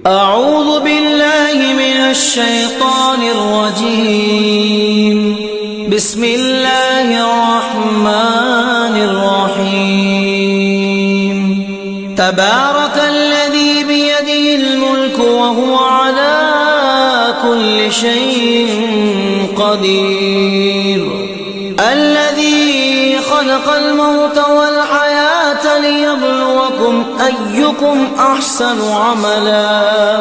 أعوذ بالله من الشيطان الرجيم. بسم الله الرحمن الرحيم. تبارك الذي بيده الملك وهو على كل شيء قدير. الذي خلق الموت والحياة ليبلوكم أيكم أحسن عملا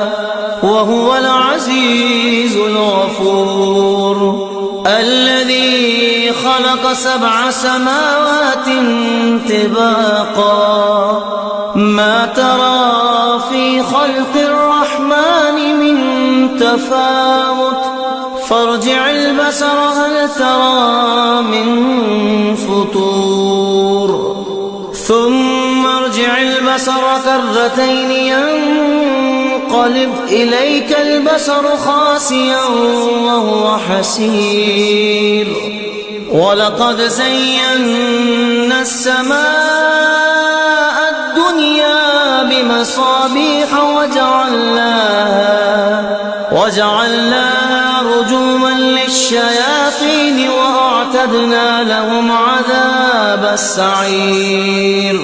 وهو العزيز الغفور. الذي خلق 7 سماوات طباقا ما ترى في خلق الرحمن من تفاوت فارجع البصر هل ترى من فطور ثم ارجع البصر كرتين ينقلب إليك البصر خاسئا وهو حسير. ولقد زينا السماء الدنيا بمصابيح وجعلناها رجوما للشياطين وأعتدنا لهم عذاب السعير.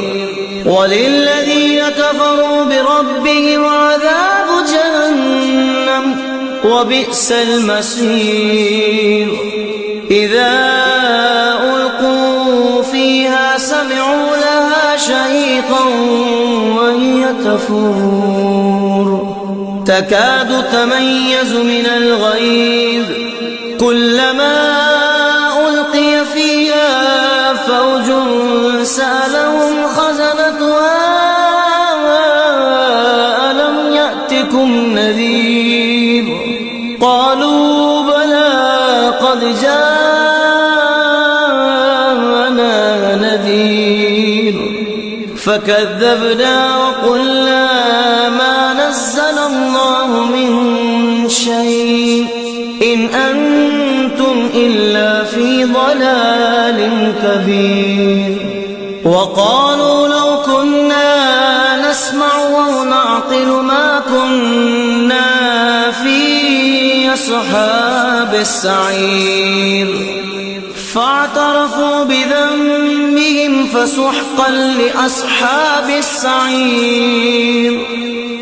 وللذين كفروا بربهم عذاب جهنم وبئس المصير. إذا ألقوا فيها سمعوا لها شهيقا وهي تفور تكاد تميز من الغيظ كلما ألقي فيها فوج سألهم خزنتها ألم يأتكم نذير قالوا بلى قد جاءنا نذير فكذبنا وقلنا ما نزل الله من شيء إن أنتم إلا في ضلال كبير. وقالوا لو كنا نسمع أو نعقل ما كنا في أصحاب السعير فاعترفوا بذنبهم فسحقا لأصحاب السعير.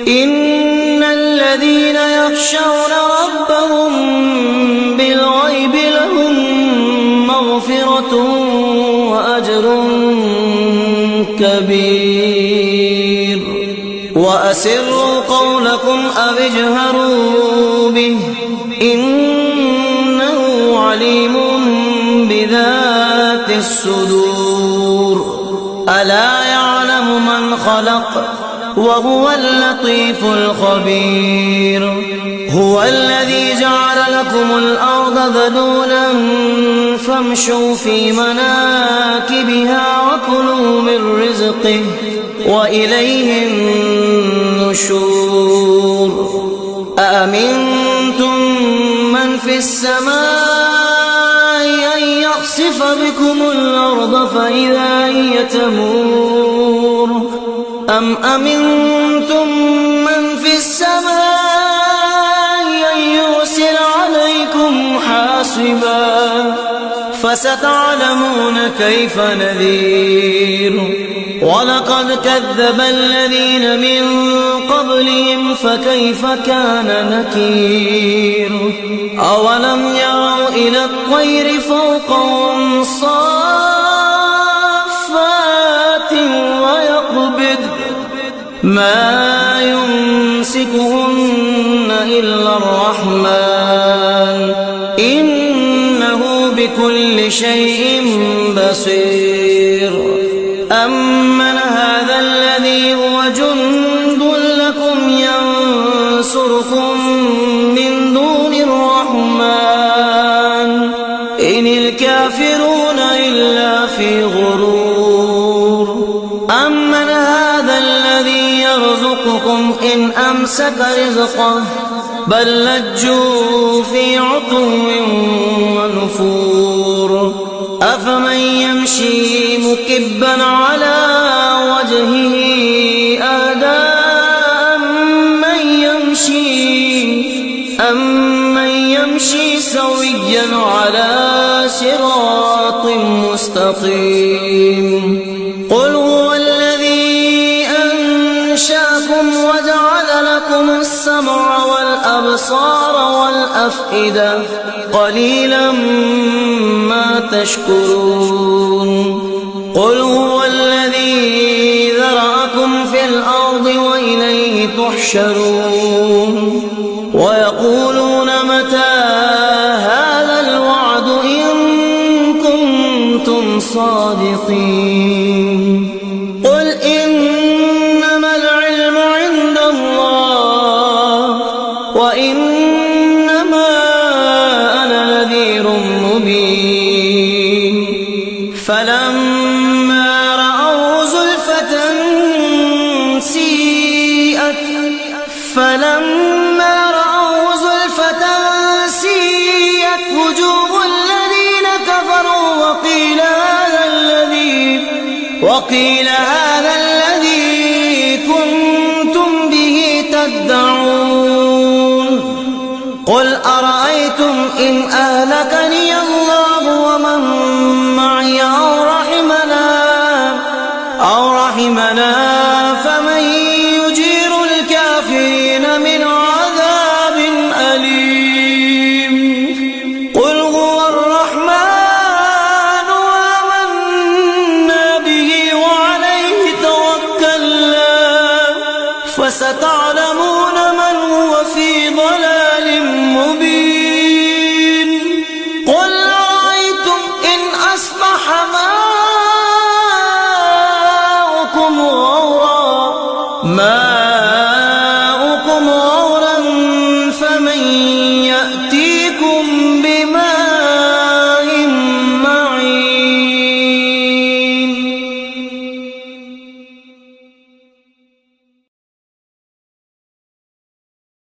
إن الذين يخشون ربهم بالغيب لهم مغفرة وأجر كبير. وأسروا قولكم أو اجهروا به إنه عليم بذات الصدور. ألا يعلم من خلق وهو اللطيف الخبير. هو الذي جعل لكم الأرض ذلولا فامشوا في مناكبها وكلوا من رزقه وإليه النشور. أأمنتم من في السماء أن يخسف بكم الأرض فإذا هي تمور أم أمنتم من في السماء أن يرسل عليكم حاصبا فستعلمون كيف نذير. ولقد كذب الذين من قبلهم فكيف كان نكير. أولم يروا إلى الطير فوقهم صافات ويقبض ما يمسكهن إلا الرحمن إنه بكل شيء بصير. أمن هذا الذي هو جند لكم ينصركم من دون الرحمن إن الكافرون إلا في غرور. أمن هذا الذي يرزقكم إن أمسك رزقه بل لجوا في عتو ونفور. أفمن يمشي مكبا على وجهه أهدى أمن سويا على صراط مستقيم. قل هو الذي أنشأكم وجعل لكم السمع والأبصار والأفئدة قليلا ما تشكرون. قل هو الذي ذرأكم في الأرض وإليه تحشرون. ويقولون متى هذا الوعد إن كنتم صادقين. قل إنما العلم عند الله وإنما أنا نذير مبين. فلما رأوا زلفة سيئت وجوه الذين كفروا وقيل هذا الذي كنتم به تدعون. قل أرأيتم إن أهلكني الله ومن معي أو رحمنا فمن يجير الكافرين من عذاب أليم. قل هو الرحمن آمنا به وعليه توكلنا فستعلمون من هو في ضلال مبين. قل أرأيتم إن أصبح ماؤكم غورا